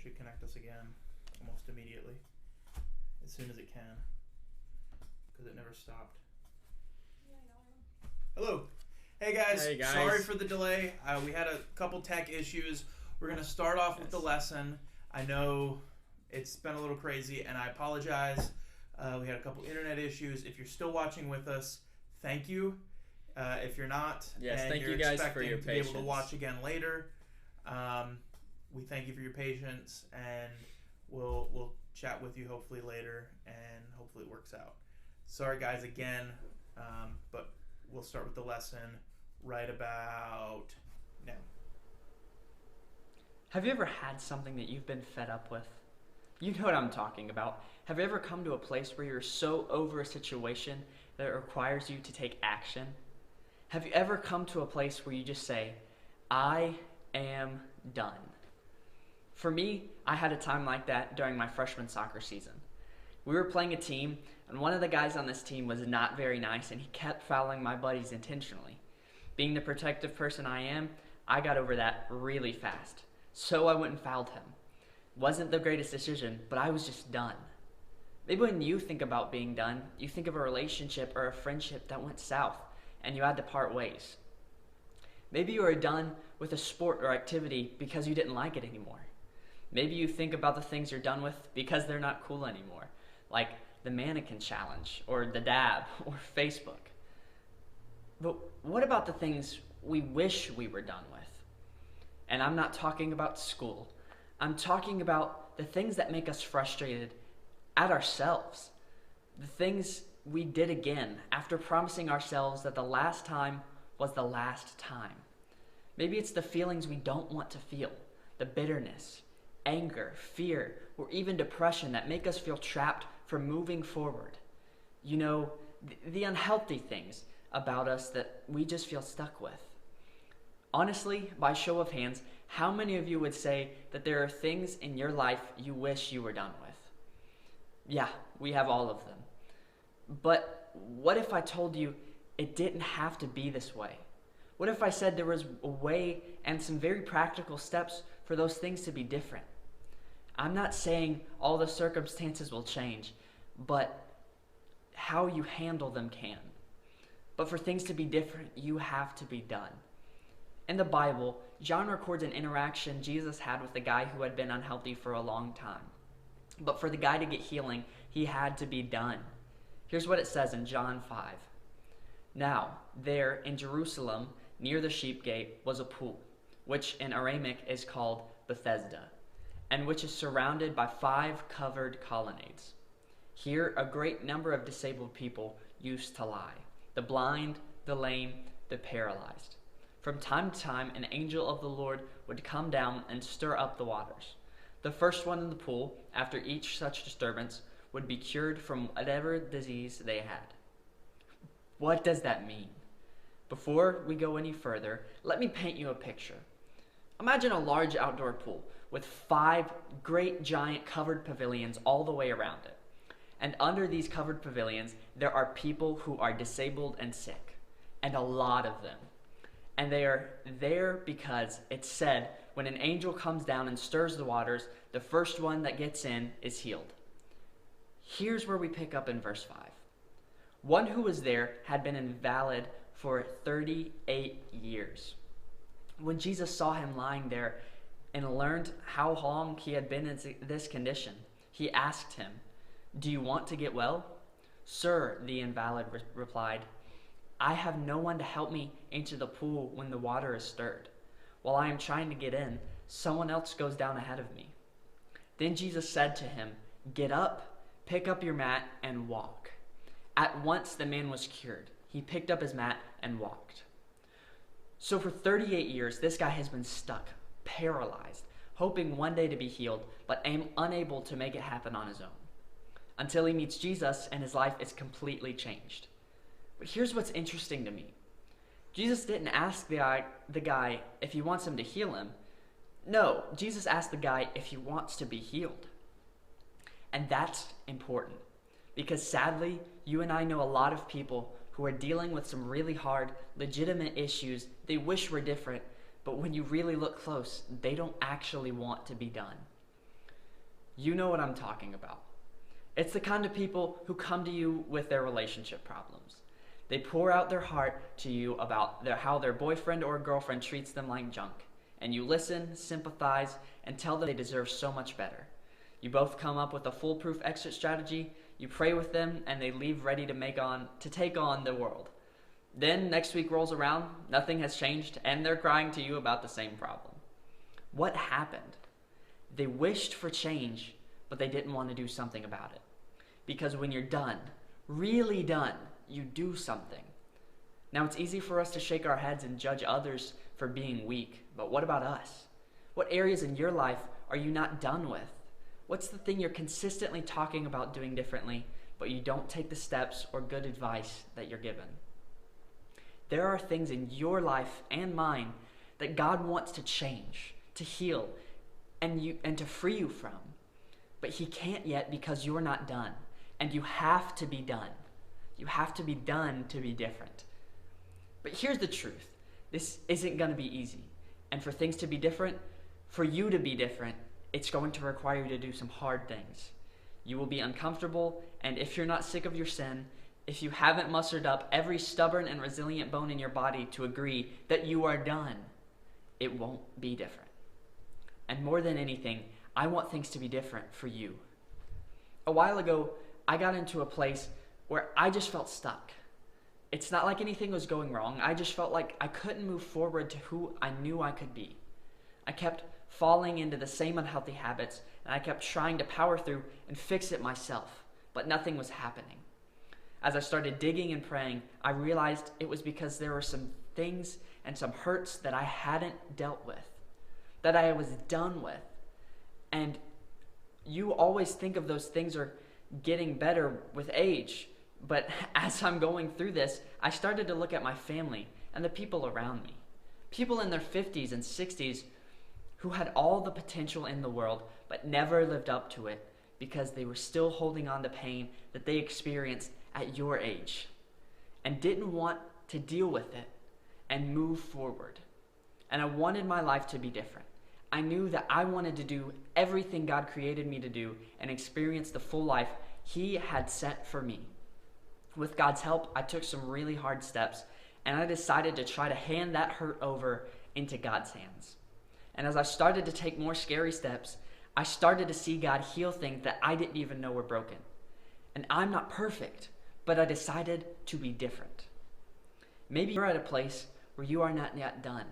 should connect us again almost immediately, as soon as it can, because it never stopped. Hello. Hey guys. Hey guys. Sorry for the delay. We had a couple tech issues. We're going to start off with the lesson. I know it's been a little crazy, and I apologize. We had a couple internet issues. If you're still watching with us, thank you. If you're not, yes, and thank you're you guys expecting for your to patience. be able to watch again later, we thank you for your patience, and we'll chat with you hopefully later, and hopefully it works out. Sorry guys again, but we'll start with the lesson right about now. Have you ever had something that you've been fed up with? You know what I'm talking about. Have you ever come to a place where you're so over a situation that it requires you to take action? Have you ever come to a place where you just say, I am done? For me, I had a time like that during my freshman soccer season. We were playing a team, and one of the guys on this team was not very nice, and he kept fouling my buddies intentionally. Being the protective person I am, I got over that really fast. So I went and fouled him. Wasn't the greatest decision, but I was just done. Maybe when you think about being done, you think of a relationship or a friendship that went south and you had to part ways. Maybe you are done with a sport or activity because you didn't like it anymore. Maybe you think about the things you're done with because they're not cool anymore, like the mannequin challenge or the dab or Facebook. But what about the things we wish we were done with? And I'm not talking about school. I'm talking about the things that make us frustrated at ourselves. The things we did again after promising ourselves that the last time was the last time. Maybe it's the feelings we don't want to feel, the bitterness, anger, fear, or even depression that make us feel trapped from moving forward. You know, the unhealthy things about us that we just feel stuck with. Honestly, by show of hands, how many of you would say that there are things in your life you wish you were done with? Yeah, we have all of them. But what if I told you it didn't have to be this way? What if I said there was a way and some very practical steps for those things to be different? I'm not saying all the circumstances will change, but how you handle them can. But for things to be different, you have to be done. In the Bible, John records an interaction Jesus had with a guy who had been unhealthy for a long time. But for the guy to get healing, he had to be done. Here's what it says in John 5. Now, there in Jerusalem, near the sheep gate, was a pool, which in Aramaic is called Bethesda, and which is surrounded by 5 covered colonnades. Here, a great number of disabled people used to lie: the blind, the lame, the paralyzed. From time to time, an angel of the Lord would come down and stir up the waters. The first one in the pool, after each such disturbance, would be cured from whatever disease they had. What does that mean? Before we go any further, let me paint you a picture. Imagine a large outdoor pool with 5 great giant covered pavilions all the way around it. And under these covered pavilions, there are people who are disabled and sick, and a lot of them. And they are there because it's said when an angel comes down and stirs the waters, the first one that gets in is healed. Here's where we pick up in verse 5. One who was there had been invalid for 38 years. When Jesus saw him lying there and learned how long he had been in this condition, he asked him, "Do you want to get well?" "Sir," the invalid replied, "I have no one to help me into the pool when the water is stirred. While I am trying to get in, someone else goes down ahead of me." Then Jesus said to him, "Get up, pick up your mat, and walk." At once the man was cured. He picked up his mat and walked. So for 38 years, this guy has been stuck, paralyzed, hoping one day to be healed, but unable to make it happen on his own. Until he meets Jesus and his life is completely changed. But here's what's interesting to me. Jesus didn't ask the guy if he wants him to heal him. No, Jesus asked the guy if he wants to be healed. And that's important because sadly, you and I know a lot of people who are dealing with some really hard, legitimate issues they wish were different, but when you really look close, they don't actually want to be done. You know what I'm talking about. It's the kind of people who come to you with their relationship problems. They pour out their heart to you about how their boyfriend or girlfriend treats them like junk. And you listen, sympathize, and tell them they deserve so much better. You both come up with a foolproof exit strategy, you pray with them, and they leave ready to take on the world. Then next week rolls around, nothing has changed, and they're crying to you about the same problem. What happened? They wished for change, but they didn't want to do something about it. Because when you're done, really done, you do something. Now, it's easy for us to shake our heads and judge others for being weak, but what about us? What areas in your life are you not done with? What's the thing you're consistently talking about doing differently, but you don't take the steps or good advice that you're given? There are things in your life and mine that God wants to change, to heal, and to free you from. But he can't yet because you're not done. And you have to be done. You have to be done to be different. But here's the truth. This isn't going to be easy. And for things to be different, for you to be different, it's going to require you to do some hard things. You will be uncomfortable, and if you're not sick of your sin, if you haven't mustered up every stubborn and resilient bone in your body to agree that you are done, it won't be different. And more than anything, I want things to be different for you. A while ago, I got into a place where I just felt stuck. It's not like anything was going wrong. I just felt like I couldn't move forward to who I knew I could be. I kept falling into the same unhealthy habits, and I kept trying to power through and fix it myself, but nothing was happening. As I started digging and praying, I realized it was because there were some things and some hurts that I hadn't dealt with, that I was done with. And you always think of those things are getting better with age, but as I'm going through this, I started to look at my family and the people around me. People in their 50s and 60s who had all the potential in the world, but never lived up to it because they were still holding on to pain that they experienced at your age and didn't want to deal with it and move forward. And I wanted my life to be different. I knew that I wanted to do everything God created me to do and experience the full life He had set for me. With God's help, I took some really hard steps, and I decided to try to hand that hurt over into God's hands. And as I started to take more scary steps, I started to see God heal things that I didn't even know were broken. And I'm not perfect, but I decided to be different. Maybe you're at a place where you are not yet done.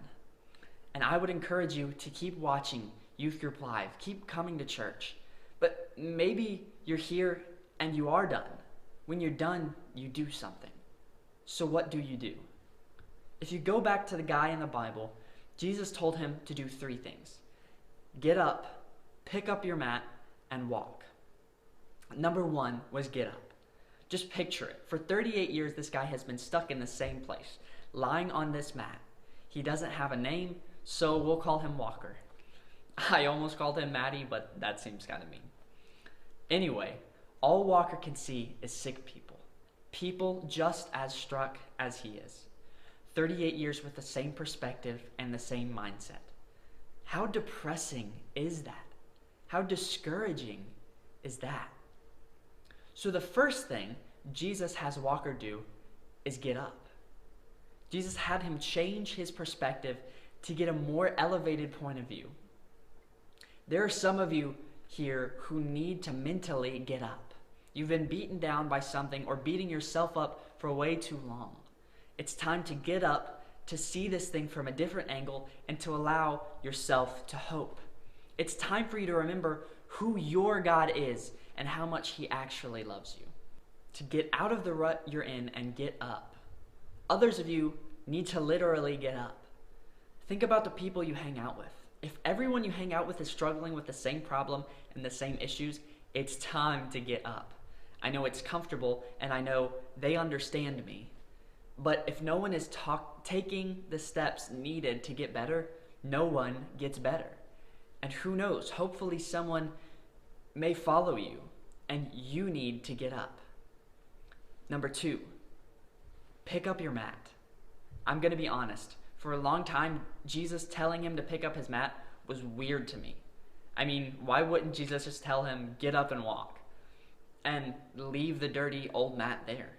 And I would encourage you to keep watching Youth Group Live, keep coming to church. But maybe you're here and you are done. When you're done, you do something. So what do you do? If you go back to the guy in the Bible, Jesus told him to do 3 things. Get up, pick up your mat, and walk. Number 1 was get up. Just picture it. For 38 years, this guy has been stuck in the same place, lying on this mat. He doesn't have a name, so we'll call him Walker. I almost called him Matty, but that seems kind of mean. Anyway, all Walker can see is sick people. People just as struck as he is. 38 years with the same perspective and the same mindset. How depressing is that? How discouraging is that? So the first thing Jesus has Walker do is get up. Jesus had him change his perspective to get a more elevated point of view. There are some of you here who need to mentally get up. You've been beaten down by something or beating yourself up for way too long. It's time to get up, to see this thing from a different angle, and to allow yourself to hope. It's time for you to remember who your God is and how much He actually loves you. To get out of the rut you're in and get up. Others of you need to literally get up. Think about the people you hang out with. If everyone you hang out with is struggling with the same problem and the same issues, it's time to get up. I know it's comfortable, and I know they understand me. But if no one is taking the steps needed to get better, no one gets better. And who knows, hopefully someone may follow you, and you need to get up. Number 2, pick up your mat. I'm going to be honest. For a long time, Jesus telling him to pick up his mat was weird to me. I mean, why wouldn't Jesus just tell him, get up and walk, and leave the dirty old mat there?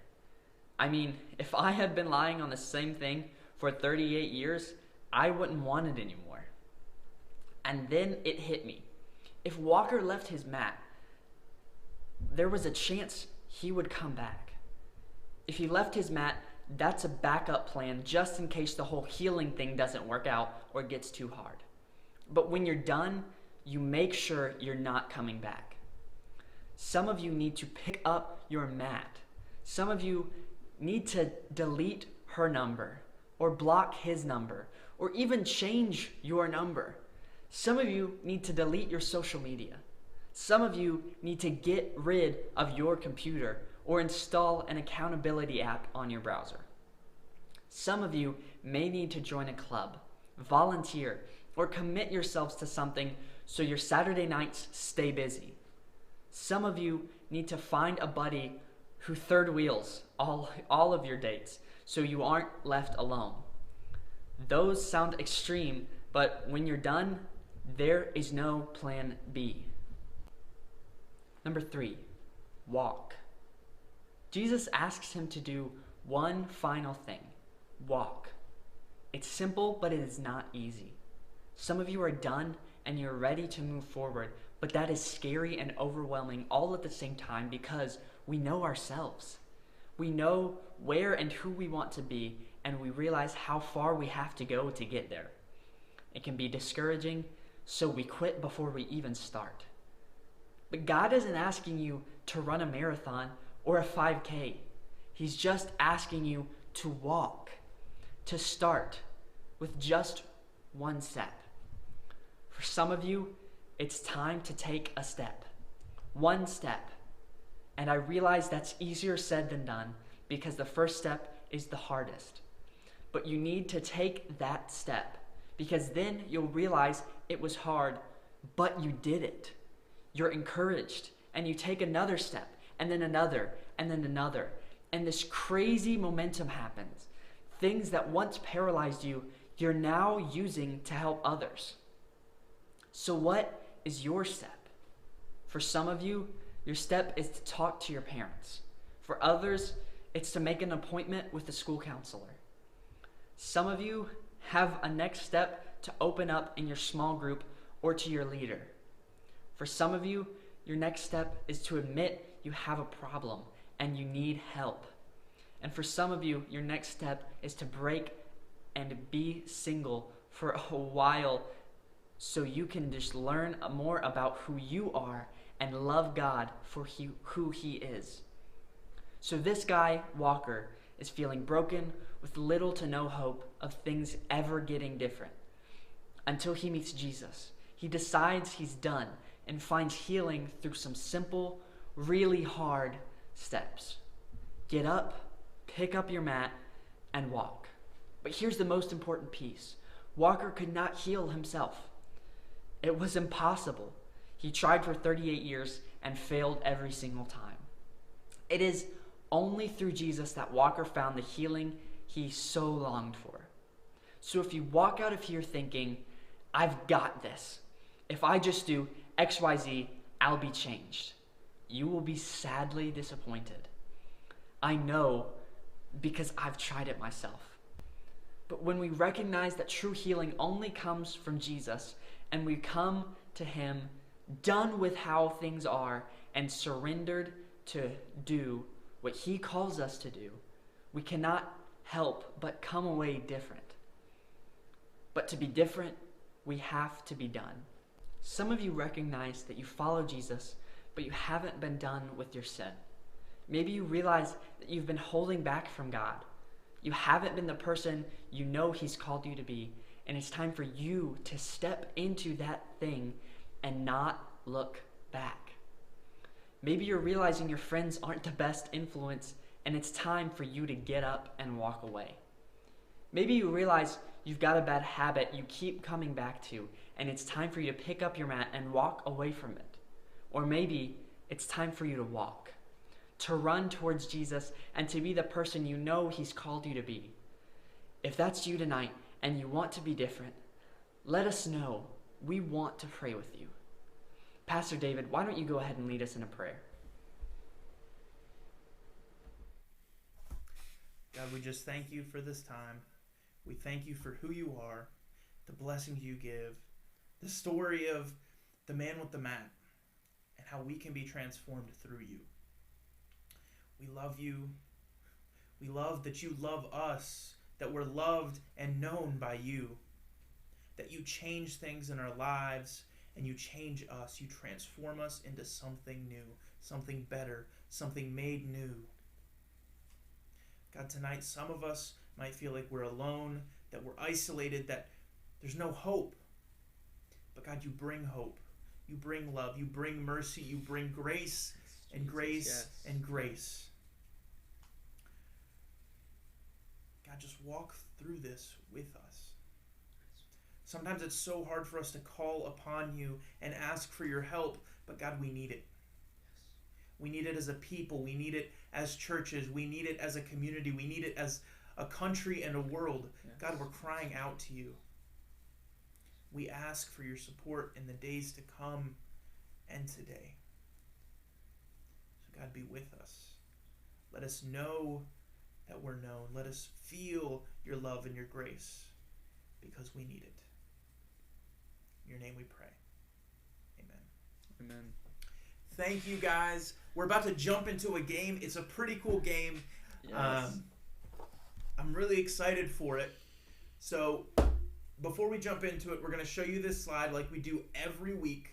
I mean, if I had been lying on the same thing for 38 years, I wouldn't want it anymore. And then it hit me. If Walker left his mat, there was a chance he would come back. If he left his mat, that's a backup plan just in case the whole healing thing doesn't work out or gets too hard. But when you're done, you make sure you're not coming back. Some of you need to pick up your mat. Some of you need to delete her number or block his number or even change your number. Some of you need to delete your social media. Some of you need to get rid of your computer or install an accountability app on your browser. Some of you may need to join a club, volunteer, or commit yourselves to something so your Saturday nights stay busy. Some of you need to find a buddy who third wheels all of your dates so you aren't left alone. Those sound extreme, but when you're done, there is no plan B. Number 3, walk. Jesus asks him to do one final thing, walk. It's simple, but it is not easy. Some of you are done and you're ready to move forward, but that is scary and overwhelming all at the same time because we know ourselves. We know where and who we want to be, and we realize how far we have to go to get there. It can be discouraging, so we quit before we even start. But God isn't asking you to run a marathon or a 5K. He's just asking you to walk, to start with just one step. For some of you, it's time to take a step. One step. And I realize that's easier said than done because the first step is the hardest. But you need to take that step because then you'll realize it was hard, but you did it. You're encouraged and you take another step and then another and then another. And this crazy momentum happens. Things that once paralyzed you, you're now using to help others. So what is your step? For some of you, your step is to talk to your parents. For others, it's to make an appointment with the school counselor. Some of you have a next step to open up in your small group or to your leader. For some of you, your next step is to admit you have a problem and you need help. And for some of you, your next step is to break and be single for a while so you can just learn more about who you are and love God for who he is. So this guy, Walker, is feeling broken with little to no hope of things ever getting different. Until he meets Jesus. He decides he's done and finds healing through some simple, really hard steps. Get up, pick up your mat, and walk. But here's the most important piece. Walker could not heal himself. It was impossible. He tried for 38 years and failed every single time. It is only through Jesus that Walker found the healing he so longed for. So if you walk out of here thinking, I've got this. If I just do XYZ, I'll be changed. You will be sadly disappointed. I know because I've tried it myself. But when we recognize that true healing only comes from Jesus and we come to him done with how things are and surrendered to do what he calls us to do, we cannot help but come away different. But to be different, we have to be done. Some of you recognize that you follow Jesus, but you haven't been done with your sin. Maybe you realize that you've been holding back from God. You haven't been the person you know he's called you to be, and it's time for you to step into that thing and not look back. Maybe you're realizing your friends aren't the best influence, and it's time for you to get up and walk away. Maybe you realize you've got a bad habit you keep coming back to, and it's time for you to pick up your mat and walk away from it. Or maybe it's time for you to walk, to run towards Jesus, and to be the person you know he's called you to be. If that's you tonight and you want to be different, let us know. We want to pray with you. Pastor David, why don't you go ahead and lead us in a prayer? God, we just thank you for this time. We thank you for who you are, the blessings you give, the story of the man with the mat, and how we can be transformed through you. We love you. We love that you love us, that we're loved and known by you, that you change things in our lives and you change us. You transform us into something new, something better, something made new. God, tonight some of us might feel like we're alone, that we're isolated, that there's no hope. But God, you bring hope. You bring love. You bring mercy. You bring grace and grace and grace. God, just walk through this with us. Sometimes it's so hard for us to call upon you and ask for your help, but God, we need it. We need it as a people. We need it as churches. We need it as a community. We need it as a country and a world. Yes. God, we're crying out to you. We ask for your support in the days to come and today. So God, be with us. Let us know that we're known. Let us feel your love and your grace because we need it. In your name we pray. Amen. Amen. Thank you, guys. We're about to jump into a game. It's a pretty cool game. Yes. I'm really excited for it. So before we jump into it, we're going to show you this slide like we do every week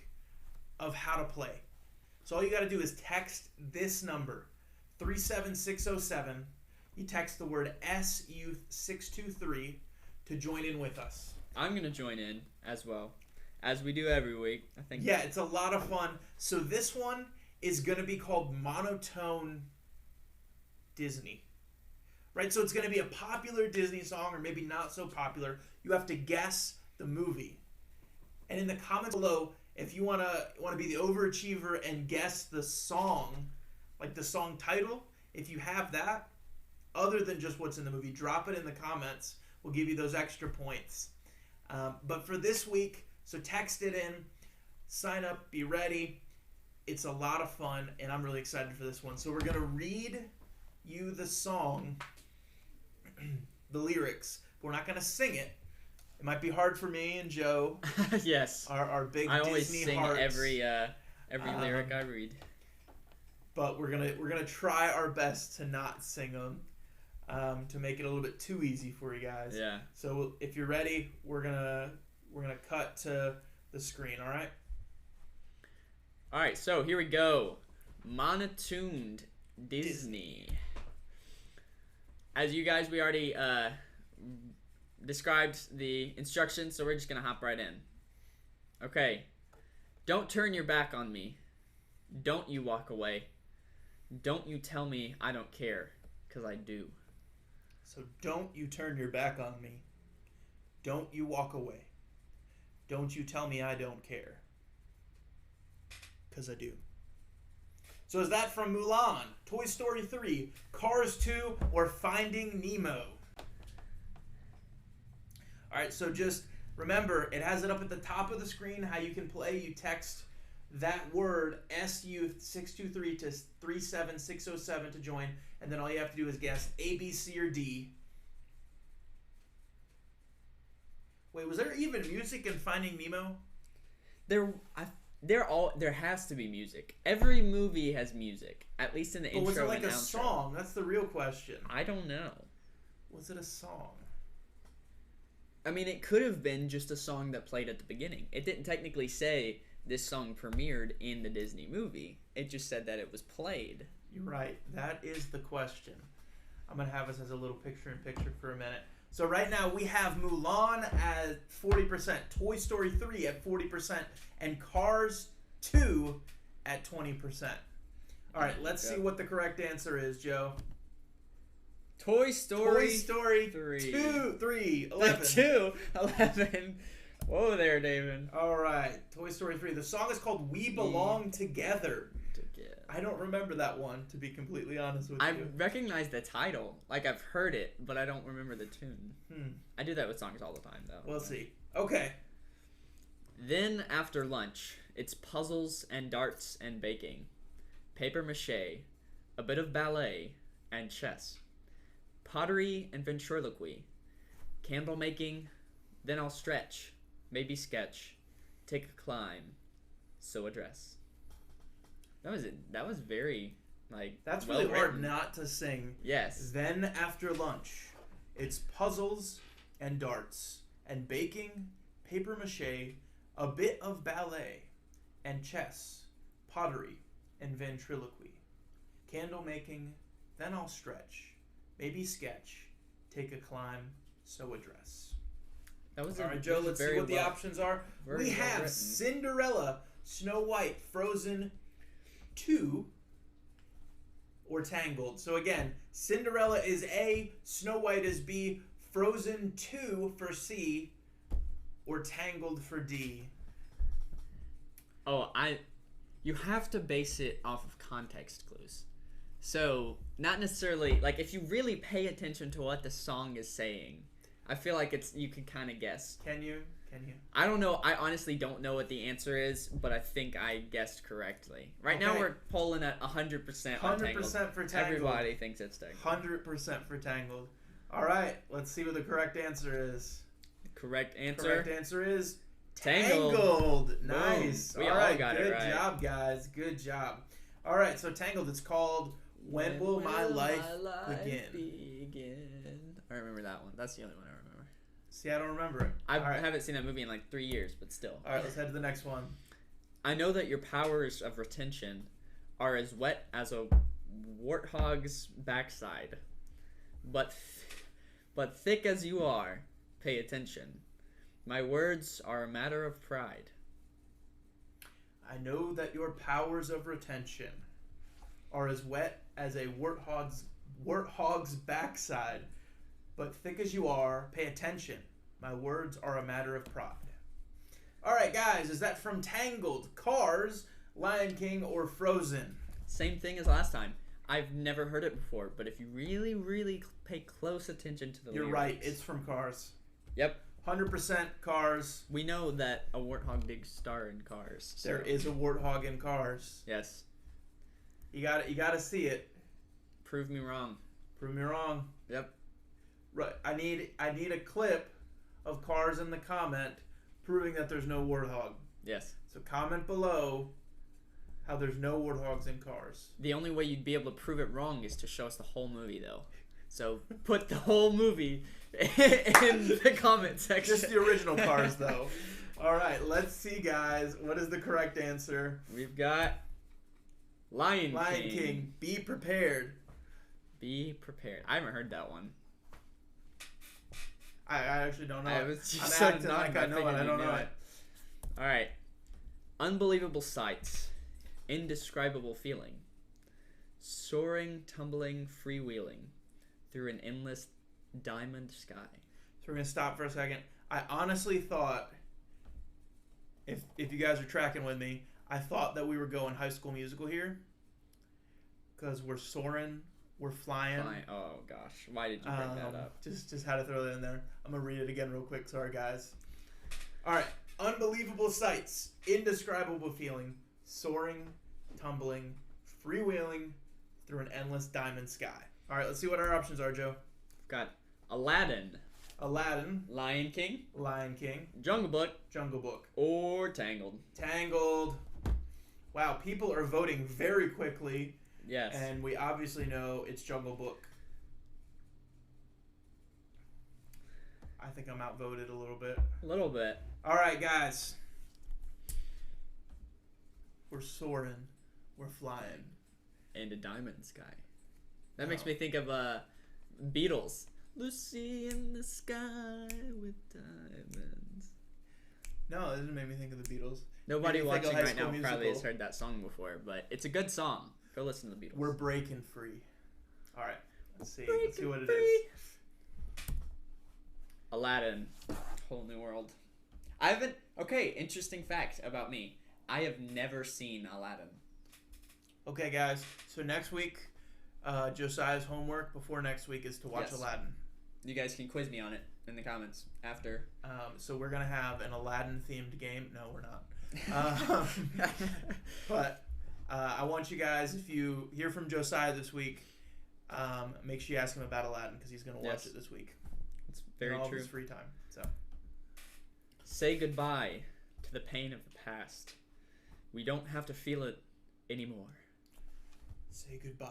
of how to play. So all you got to do is text this number, 37607. You text the word SYouth623 to join in with us. I'm going to join in as well, as we do every week. I think. Yeah, it's a lot of fun. So this one is going to be called Monotone Disney. Right? So it's going to be a popular Disney song or maybe not so popular. You have to guess the movie. And in the comments below, if you want to be the overachiever and guess the song, like the song title, if you have that, other than just what's in the movie, drop it in the comments. We'll give you those extra points. But for this week, so text it in, sign up, be ready. It's a lot of fun, and I'm really excited for this one. So we're going to read you the song, the lyrics. We're not going to sing it. It might be hard for me and Joe. Yes. Our big I always Disney sing hearts. every lyric I read. But we're gonna try our best to not sing them, to make it a little bit too easy for you guys. Yeah. So if you're ready, we're gonna cut to the screen. All right. All right. So here we go. Monotuned Disney. As you guys, we already described the instructions, so we're just gonna hop right in. Okay. Don't turn your back on me. Don't you walk away. Don't you tell me I don't care, 'cause I do. So don't you turn your back on me. Don't you walk away. Don't you tell me I don't care, 'cause I do. So is that from Mulan, Toy Story 3, Cars 2, or Finding Nemo? All right, so just remember, it has it up at the top of the screen how you can play. You text that word SYouth623 to 37607 to join, and then all you have to do is guess A, B, C, or D. Wait, was there even music in Finding Nemo? There has to be music. Every movie has music, at least in the intro and outro. But was it like a song? That's the real question. I don't know. Was it a song? I mean, it could have been just a song that played at the beginning. It didn't technically say this song premiered in the Disney movie. It just said that it was played. You're right. That is the question. I'm going to have us as a little picture-in-picture for a minute. So right now we have Mulan at 40%, Toy Story 3 at 40%, and Cars 2 at 20%. All right, let's see what the correct answer is, Joe. Toy Story 3. 11. 11. Whoa there, David. All right, Toy Story 3. The song is called We Belong Together. I don't remember that one, to be completely honest with you. I recognize the title. Like, I've heard it, but I don't remember the tune. I do that with songs all the time, though. We'll see. Okay. Then, after lunch, It's puzzles and darts and baking, paper mache, a bit of ballet, and chess, pottery and ventriloquy, candle making, then I'll stretch, maybe sketch, take a climb, sew a dress. That was very, like, That's well really hard written. not to sing. Yes. Then after lunch, it's puzzles and darts and baking, paper mache, a bit of ballet, and chess, pottery, and ventriloquy, candle making, then I'll stretch, maybe sketch, take a climb, sew a dress. That was All right, Joe, let's see what the options are. very We well have written. Cinderella, Snow White, Frozen 2, or Tangled. So again, Cinderella is A, Snow White is B, Frozen 2 for C, or Tangled for D. Oh, you have to base it off of context clues. So, not necessarily, like, if you really pay attention to what the song is saying, I feel like you can kind of guess. Can you? I don't know. I honestly don't know what the answer is, but I think I guessed correctly. Right now, Okay. we're polling at 100% on Tangled. 100% for Tangled. Everybody thinks it's Tangled. 100% for Tangled. All right, let's see what the correct answer is. Correct answer. Correct answer is Tangled. Tangled. Nice. We all all right, got it good right. job, guys. Good job. All right, so Tangled, it's called When Will My Life Begin? I remember that one. That's the only one I remember. See, I don't remember it. I All right. haven't seen that movie in like 3 years, but still. All right, let's head to the next one. I know that your powers of retention are as wet as a warthog's backside, but thick as you are, pay attention. My words are a matter of pride. I know that your powers of retention are as wet as a warthog's backside, but thick as you are, pay attention. My words are a matter of pride. All right, guys, is that from Tangled, Cars, Lion King, or Frozen? Same thing as last time. I've never heard it before, but if you really, really pay close attention to the You're lyrics, right, it's from Cars. Yep. 100% Cars. We know that a warthog did star in Cars. So. There is a warthog in Cars. Yes. You gotta see it. Prove me wrong. Prove me wrong. Yep. Right. I need a clip of Cars in the comment proving that there's no warthog. Yes. So comment below how there's no warthogs in Cars. The only way you'd be able to prove it wrong is to show us the whole movie, though. So put the whole movie in the comment section. Just the original Cars, though. All right, let's see, guys. What is the correct answer? We've got Lion King. Be prepared. Be prepared. I haven't heard that one. I actually don't know. I was just I'm so acting like I know it. I don't know it. All right. Unbelievable sights. Indescribable feeling. Soaring, tumbling, freewheeling through an endless diamond sky. So we're going to stop for a second. I honestly thought, if you guys are tracking with me, I thought that we were going High School Musical here. Because we're soaring, we're flying. Oh, gosh. Why did you bring that up? Just had to throw that in there. I'm going to read it again real quick. Sorry, guys. All right. Unbelievable sights, indescribable feeling, soaring, tumbling, freewheeling through an endless diamond sky. All right, let's see what our options are, Joe. Got Aladdin, Lion King, Jungle Book, or Tangled. Tangled. Wow, people are voting very quickly. Yes. And we obviously know it's Jungle Book. I think I'm outvoted a little bit. A little bit. All right, guys. We're soaring. We're flying. And a diamond sky. That makes me think of Beatles. Lucy in the sky with diamonds. No, it doesn't make me think of the Beatles. Nobody Made me think watching of High right now School probably Musical. has heard that song before, but it's a good song. Go listen to the Beatles. We're breaking free. All right. Let's see what it free. is. Aladdin. Whole new world. Okay, interesting fact about me. I have never seen Aladdin. Okay, guys. So next week, Josiah's homework before next week is to watch Yes. Aladdin. You guys can quiz me on it in the comments after. So we're going to have an Aladdin-themed game. No, we're not. But I want you guys, if you hear from Josiah this week, make sure you ask him about Aladdin because he's going to watch it this week. It's very all true. His free time. So say goodbye to the pain of the past. We don't have to feel it anymore. Say goodbye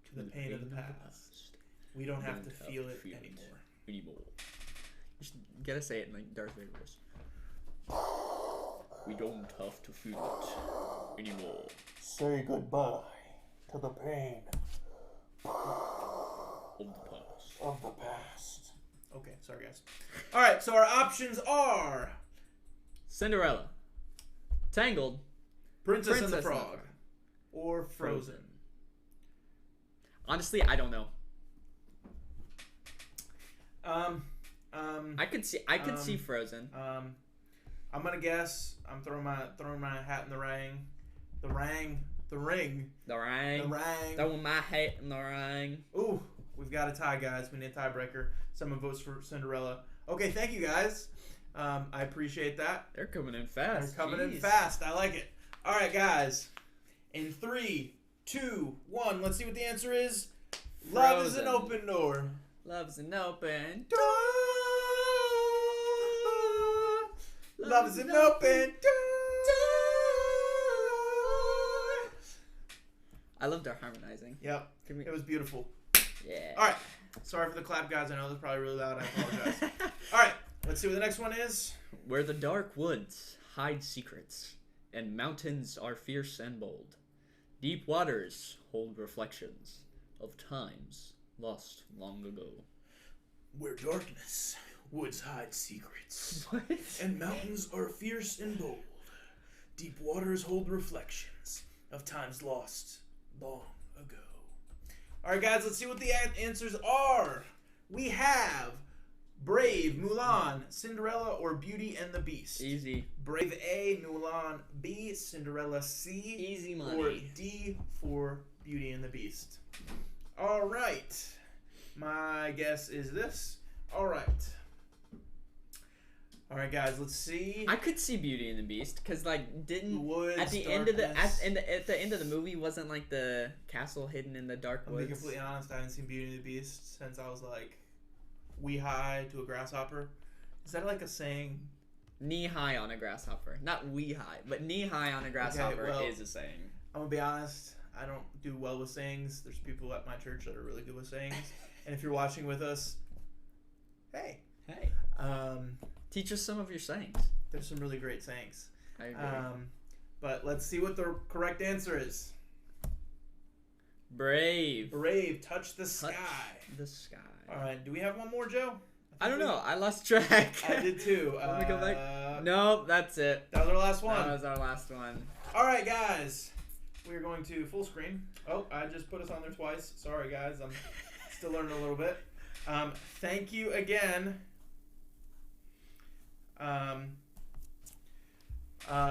to the pain of the past. We don't have to feel it anymore. You gotta say it in like Darth Vader voice. We don't have to feel it anymore. Say goodbye to the pain Of of the past. Okay, sorry guys. All right, so our options are Cinderella, Tangled, Princess and the Frog, or Frozen. Honestly, I don't know. I could see Frozen. I'm gonna guess. I'm throwing my hat in the ring. Throwing my hat in the ring. Ooh, we've got a tie, guys. We need a tiebreaker. Someone votes for Cinderella. Okay, thank you, guys. I appreciate that. They're coming in fast. They're coming in fast. I like it. All right, guys. In 3, 2, 1. Let's see what the answer is. Frozen. Love is an open door. Love's an open door. Love is an open door. I loved our harmonizing. Yep. It was beautiful. Yeah. All right. Sorry for the clap, guys. I know this is probably really loud. I apologize. All right. Let's see what the next one is. Where the dark woods hide secrets, and mountains are fierce and bold, deep waters hold reflections of times lost long ago. Where darkness, woods hide secrets. What? And mountains are fierce and bold. Deep waters hold reflections of times lost long ago. All right, guys, let's see what the answers are. We have Brave, Mulan, Cinderella, or Beauty and the Beast. Easy. Brave A, Mulan B, Cinderella C. Easy money. Or D for Beauty and the Beast. All right. My guess is this. All right. All right, guys. Let's see. I could see Beauty and the Beast because, like, didn't Woods, at the darkness. at the end of the movie wasn't like the castle hidden in the dark I'll woods. be completely honest. I haven't seen Beauty and the Beast since I was like wee high to a grasshopper. Is that like a saying? Knee high on a grasshopper, not wee high, but knee high on a grasshopper is a saying. I'm gonna be honest. I don't do well with sayings. There's people at my church that are really good with sayings. And if you're watching with us, hey. Teach us some of your sayings. There's some really great sayings. I agree. But let's see what the correct answer is. Brave. Brave, touch the sky. The sky. All right. Do we have one more, Joe? I don't know. I lost track. I did too. Let me go back. Nope, that's it. That was our last one. That was our last one. All right, guys. We're going to full screen. Oh, I just put us on there twice. Sorry, guys. I'm still learning a little bit. Thank you again.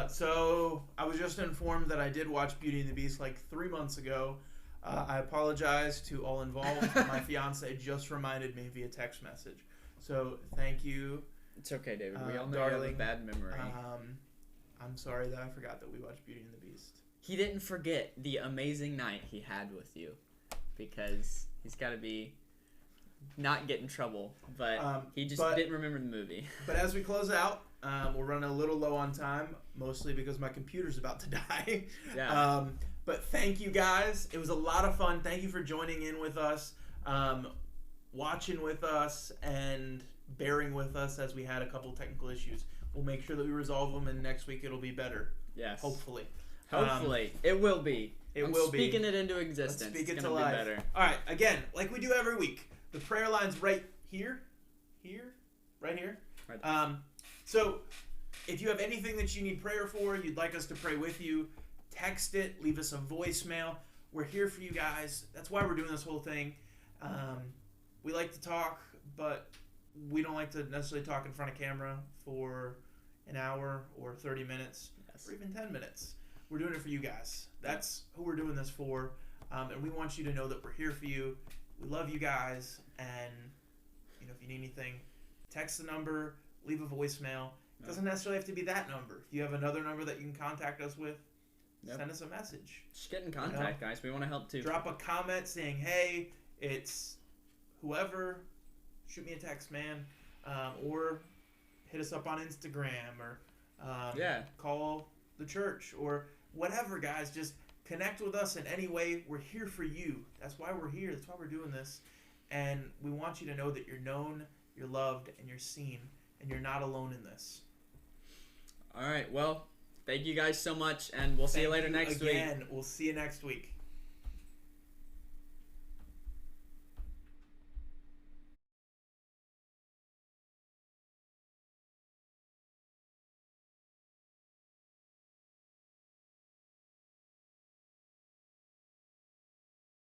So I was just informed that I did watch Beauty and the Beast like 3 months ago. I apologize to all involved. My fiance just reminded me via text message. So thank you. It's okay, David. We all know darling. you have a bad memory. I'm sorry that I forgot that we watched Beauty and the Beast. He didn't forget the amazing night he had with you, because he's got to be not get in trouble. But he just didn't remember the movie. But as we close out, we're running a little low on time, mostly because my computer's about to die. Yeah. But thank you guys. It was a lot of fun. Thank you for joining in with us, watching with us, and bearing with us as we had a couple technical issues. We'll make sure that we resolve them, and next week it'll be better. Yes. Hopefully. Hopefully. It will be. I'm will speaking it into existence. Let's speak it it's to gonna life. Be better. All right. Again, like we do every week, the prayer line's right here, right here. Right. So if you have anything that you need prayer for, you'd like us to pray with you, text it, leave us a voicemail. We're here for you guys. That's why we're doing this whole thing. We like to talk, but we don't like to necessarily talk in front of camera for an hour or 30 minutes or even 10 minutes. We're doing it for you guys. That's who we're doing this for. And we want you to know that we're here for you. We love you guys. And if you need anything, text the number, leave a voicemail, It doesn't necessarily have to be that number. If you have another number that you can contact us with, send us a message. Just get in contact, guys. We want to help too. Drop a comment saying, hey, it's whoever. Shoot me a text, man. Or hit us up on Instagram or call the church or whatever, guys. Just connect with us in any way. We're here for you. That's why we're here. That's why we're doing this. And we want you to know that you're known, you're loved, and you're seen. And you're not alone in this. All right. Well, thank you guys so much. And we'll see you later next week. Again, we'll see you next week.